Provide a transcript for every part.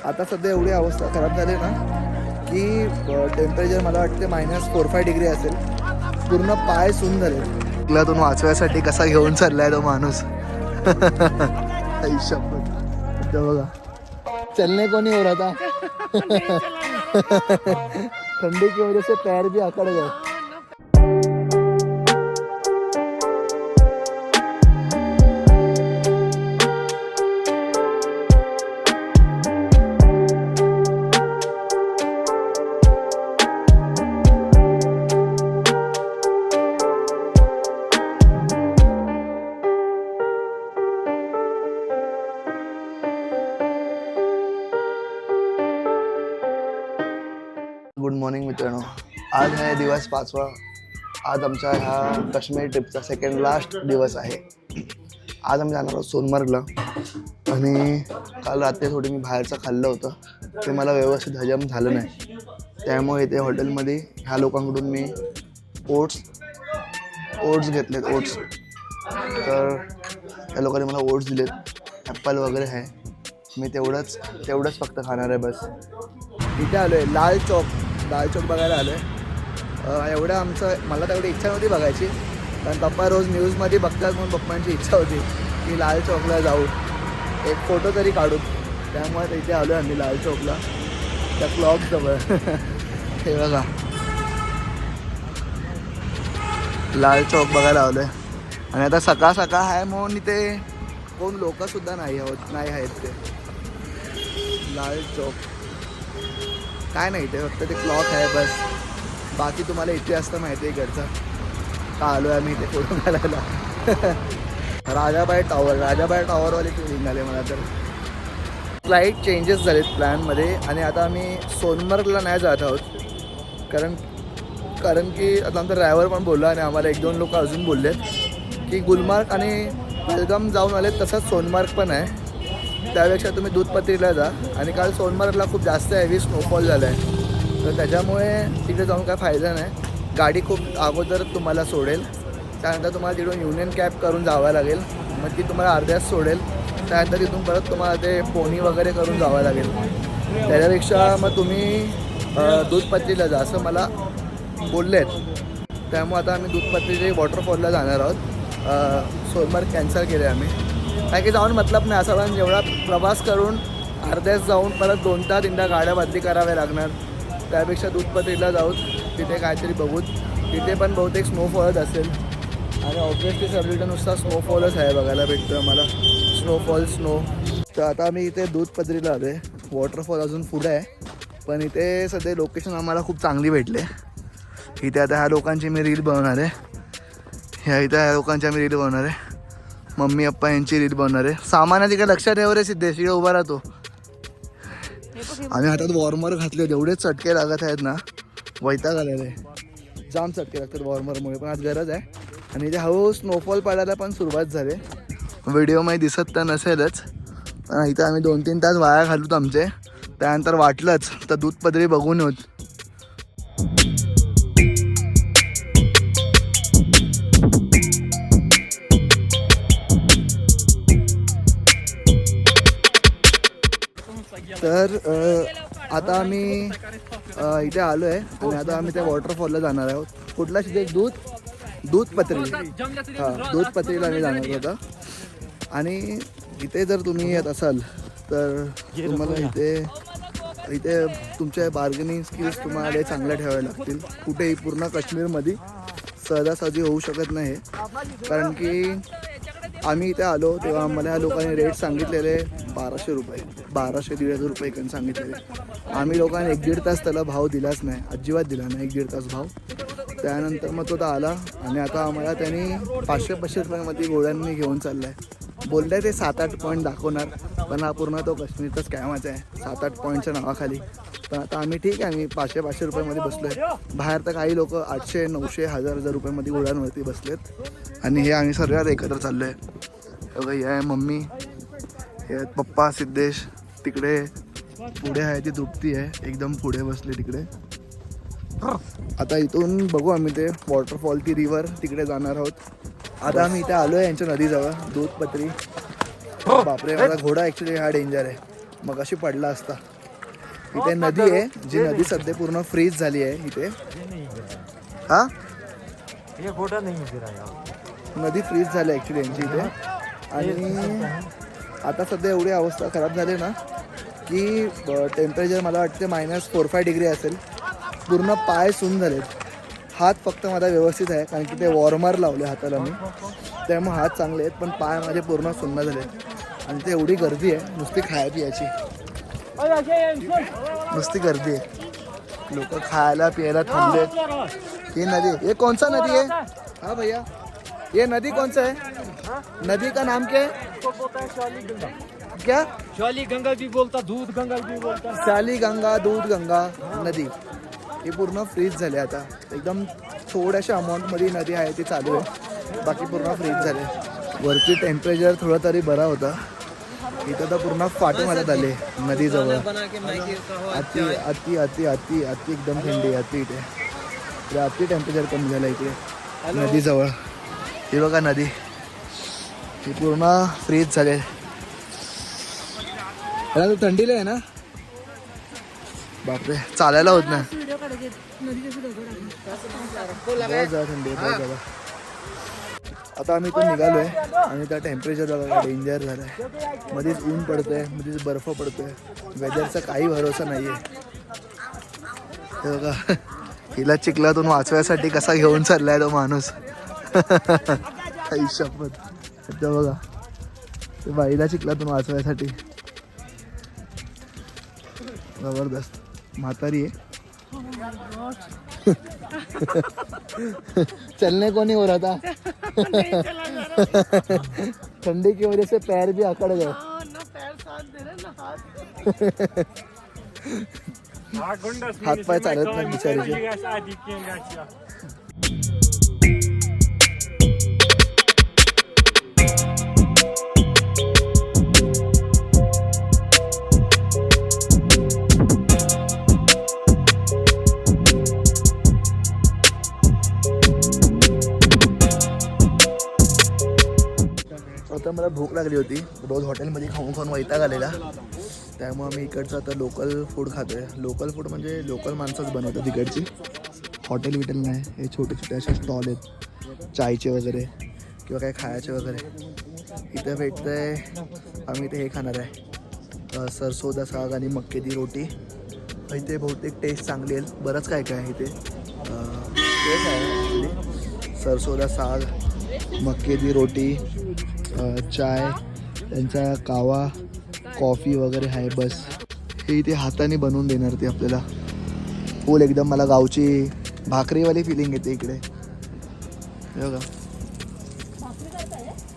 आता सध्या एवढी अवस्था खराब झाली ना की टेम्परेचर मला वाटते -4-5 डिग्री असेल. पूर्ण पाय सून झाले. तुला वाचवायसाठी कसा घेऊन चाललाय तो माणूस. बघा चलने को नहीं हो रहा था. ठंडी की वजह से पैर भी अकड़ गए. गुड मॉर्निंग मित्रांनो. आज आहे दिवस 5वा. आज आमच्या ह्या काश्मीर ट्रिपचा सेकंड लास्ट दिवस आहे. आज आम्ही जाणार आहोत सोनमार्गला. आणि काल रात्री थोडी मी बाहेरचं खाल्लं होतं, ते मला व्यवस्थित हजम झालं नाही. त्यामुळे इथे हॉटेलमध्ये ह्या लोकांकडून मी ओट्स घेतलेत. ओट्स तर त्या लोकांनी मला ओट्स दिलेत. ॲप्पल वगैरे आहे. मी तेवढंच फक्त खाणार आहे बस. इथे आलो आहे लाल चौक बघायला आलो आहे. एवढं मला तेवढी इच्छा नव्हती बघायची, कारण पप्पा रोज न्यूजमध्ये बघतात म्हणून पप्पांची इच्छा होती की लाल चौकला जाऊ, एक फोटो तरी काढू. त्यामुळे इथे आलो आहे आम्ही लाल चौकला, त्या क्लॉकजवळ. हे बघा लाल चौक बघायला आलो आहे. आणि आता सकाळ आहे म्हणून इथे कोण लोकंसुद्धा नाही आहेत. ते लाल चौक काय नाही, ते फक्त ते क्लॉक आहे बस. बाकी तुम्हाला इतिहास तर माहिती आहे घरचा. का आलो आहे आम्ही इथे फोटो काढायला. राजाबाई टॉवरवाली फिलिंग आले मला तर. स्लाईट चेंजेस झालेत प्लॅनमध्ये. आणि आता आम्ही सोनमार्गला नाही जात आहोत, कारण की आता आमचा ड्रायव्हर पण बोलला आणि आम्हाला 1-2 लोक अजून बोललेत की गुलमार्ग आणि पहलगाम जाऊन आले, तसंच सोनमार्ग पण आहे. त्यापेक्षा तुम्ही दूधपत्रीला जा. आणि काल सोनमार्गला खूप जास्त हेवी स्नोफॉल झाला आहे, तर त्याच्यामुळे तिकडे जाऊन काय फायदा नाही. गाडी खूप अगोदर तुम्हाला सोडेल, त्यानंतर तुम्हाला तिकडून युनियन कॅब करून जावं लागेल, मग ती तुम्हाला अर्ध्याच सोडेल. त्यानंतर तिथून परत तुम्हाला ते पोनी वगैरे करून जावं लागेल. त्याच्यापेक्षा मग तुम्ही दूधपत्रीला जा असं मला बोलले आहेत. त्यामुळे आता आम्ही दूधपत्रीचे वॉटरफॉलला जाणार आहोत. सोनमार्ग कॅन्सल केले आम्ही, काय की जाऊन मतलब नाही. असा पण जेवढा प्रवास करून अर्ध्याच जाऊन परत 2-3 गाड्या बदली कराव्या लागणार. त्यापेक्षा दूधपत्रीला जाऊन तिथे काहीतरी बघूत. तिथे पण बहुतेक स्नोफॉलच असेल. आणि ऑब्व्हियसली सगळीकडे नुसता स्नोफॉलच आहे बघायला भेटतं आम्हाला. स्नो. तर आता आम्ही इथे दूधपत्रीला आलो आहे. वॉटरफॉल अजून पुढे आहे, पण इथे सध्या लोकेशन आम्हाला खूप चांगली भेटले. इथे आता ह्या लोकांची मी रील बनवणार आहे. ह्या लोकांच्या मी रील बनवणार आहे. मम्मी पप्पा यांची रील बनवणार आहे. सामान तिकडे लक्षात ठेव रे सिद्धेश, इकडे उभा राहतो. आम्ही हातात वॉर्मर घातले, जेवढे चटके लागत आहेत ना, वैताग आलेला आहे. जाम चटके लागतात वॉर्मरमुळे, पण आज गरज आहे. आणि इथे हळूहळू स्नोफॉल पडायला पण सुरुवात झाली. व्हिडिओमध्ये दिसत तर नसेलच, पण इथं आम्ही 2-3 तास वाया घालूत आमचे. त्यानंतर वाटलंच तर दूधपत्री बघून येऊत. तर आता आम्ही इथे आलो आहे आणि आता आम्ही त्या वॉटरफॉलला जाणार आहोत. कुठला शिदे दूधपत्री. दूधपत्रीला आम्ही जाणार होता. आणि इथे जर तुम्ही येत असाल तर तुम्हाला इथे तुमच्या बार्गेनिंग स्किल्स तुम्हाला चांगल्या ठेवाव्या लागतील. कुठेही पूर्ण काश्मीरमध्ये सहजासहजी होऊ शकत नाही, कारण की आम्ही इथे आलो तेव्हा आम्हाला ह्या लोकांनी रेट सांगितलेले 1200 रुपये, 1200-1500 रुपये इकडे सांगितलेले. आम्ही लोकांनी 1-1.5 तास त्याला भाव दिलाच नाही, अजिबात दिला नाही 1-1.5 तास भाव. त्यानंतर मग तो आला आणि आता आम्हाला त्यांनी 500-500 रुपयामध्ये गोळ्यांनी घेऊन चालला आहे. बोलले ते 7-8 पॉईंट दाखवणार, पण हा पूर्ण तो काश्मीरचाच स्कॅमच आहे 7-8 पॉईंटच्या नावाखाली. पण आता आम्ही ठीक आहे, आम्ही 500-500 रुपयामध्ये बसलो आहे. बाहेर तर काही लोक 800-900-1000 रुपयामध्ये गोळ्यांवरती बसलेत. आणि हे आम्ही सर्वात एकत्र चाललो आहे. हे आहे मम्मी, हे आहेत पप्पा सिद्धेश. तिकडे पुढे आहे ती तृप्ती आहे, एकदम पुढे बसले तिकडे. आता इथून बघू आम्ही ते वॉटरफॉल ती रिव्हर तिकडे जाणार आहोत. आता आम्ही इथे आलो आहे यांच्या नदीजवळ दूधपत्री. बापरे, माझा घोडा ॲक्च्युली हा डेंजर आहे. मग अशी पडला असता. इथे नदी आहे, जी नदी सध्या पूर्ण फ्रीज झाली आहे इथे. हा नदी फ्रीज झाली ॲक्च्युली यांची इथे. आणि आता सध्या एवढी अवस्था खराब झाली ना की टेम्परेचर मला वाटते -4-5 डिग्री असेल. पूर्ण पाय सून झालेत. हात फक्त माझा व्यवस्थित आहे कारण की ते वॉर्मर लावले हाताला मी, त्यामुळे हात चांगले आहेत, पण पाय माझे पूर्ण सुन्न झाले. आणि ते एवढी गर्दी आहे, नुसती खाया पियाची नुसती गर्दी आहे. लोक खायला पियाला थांबलेत. ही नदी, ये कौन सा नदी है? हाँ भैया, ये नदी कौन सा है? नदी का नाम क्या है? क्या? शाली गंगा भी बोलता, दूध गंगा भी बोलता. शाली गंगा, दूध गंगा नदी ही पूर्ण फ्रीज झाली. आता एकदम थोड्याशा अमाऊंटमध्ये नदी आहे ती चालू आहे, बाकी पूर्ण फ्रीज झाले. वरती टेम्परेचर थोडा तरी बरा होता, इथं तर पूर्ण फाटे मारत आले नदीजवळ. अति अति अति अति अति एकदम थंडी अति. इथे अति टेम्परेचर कमी झालं इकडे नदीजवळ. ही बघा नदी ही पूर्ण फ्रीज झाले. तू थंडीला आहे ना, बापरे चालायला होत नाही. थंडी आहे. आता आम्ही इथून निघालोय आणि त्या टेम्परेचर बघा डेंजर झालं आहे. मध्येच ऊन पडतंय, मध्येच बर्फ पडतोय. वेदरचा काही भरोसा नाही आहे. हे बघा हिला चिखलातून वाचवायसाठी कसा घेऊन चाललाय तो माणूस. शपथ. ते बघा ते बाईला चिखलातून वाचवायसाठी. जबरदस्त म्हातारी आहे. चलने को नहीं हो रहा था. ठंडी की वजह से पैर भी अकड़ गए. हाथ पाय चालत नाही बिचारीचे. आता मला भूक लागली होती. रोज हॉटेलमध्ये खाऊन खाऊन वैताग आलेला, त्यामुळे आम्ही इकडचं आता लोकल फूड खातोय. लोकल फूड म्हणजे लोकल माणसंच बनवतात तिकडची, हॉटेल विटेल नाही. हे छोटे छोटे असे स्टॉल आहेत चायचे वगैरे किंवा काही खायचे वगैरे इथे भेटतंय. आम्ही इथे हे खाणार आहे सरसोदा साग आणि मक्के दी रोटी. इथे बहुतेक टेस्ट चांगली आहे. बरंच काय काय आहे इथे. तेच आहे सरसोदा साग, मक्के दी रोटी, चाय, त्यांचा कावा, कॉफी वगैरे आहे. बस हे इथे हाताने बनवून देणार ते आपल्याला. फुल एकदम मला गावची भाकरीवाली फिलिंग येते इकडे. हे बघा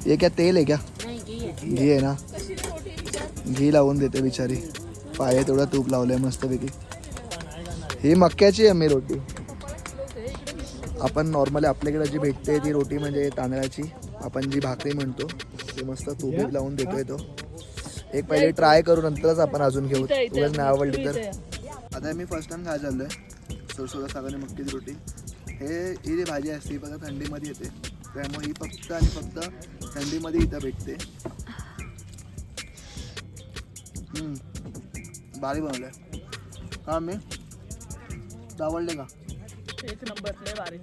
हे क्या तेल आहे क्या? घी आहे ना, घी लावून देते बिचारी. पाय तेवढं तूप लावलंय मस्तपैकी. ही मक्याची आहे मी रोटी. आपण नॉर्मली आपल्याकडे जी भेटते ती रोटी म्हणजे तांदळाची, आपण जी भाकरी म्हणतो ती मस्त तूप लावून देतोय तो. एक पहिले ट्राय करू नंतरच आपण अजून घेऊ, तुला नाही आवडली तर. आता मी फर्स्ट टाइम खायला चाललोय सरसोदा साग आणि मक्की दी रोटी. ही जी भाजी असते बघा थंडीमध्ये येते, त्यामुळे ही फक्त आणि फक्त थंडीमध्ये इथं भेटते. भारी बनवलंय. हा मी आवडले का? एक नंबर लय भारी.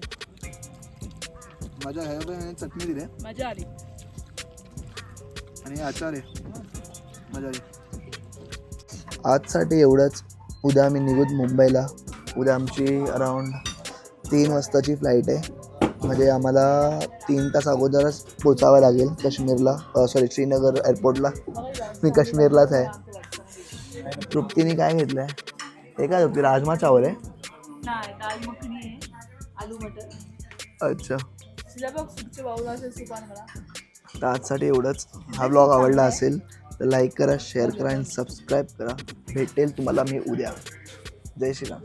माझ्या ह्याच्यामध्ये चटणी दिली, मजा आली. आणि आचार आहे, मजा आली. आजसाठी एवढंच. उद्या आम्ही निघूत मुंबईला. उद्या आमची अराऊंड 3 वाजताची फ्लाईट आहे. म्हणजे आम्हाला 3 तास अगोदरच पोचावं लागेल काश्मीरला. श्रीनगर एअरपोर्टला. मी काश्मीरलाच आहे. तृप्तीने काय घेतलं आहे? हे काय तृप्ती? राजमा चावल आहे. नाही, दाल मखनी आहे, आलू मटर. अच्छा, तर आजसाठी एवढंच. हा ब्लॉग आवडला असेल तर लाईक करा, शेअर करा आणि सबस्क्राईब करा. भेटेल तुम्हाला मी उद्या. जय श्रीराम.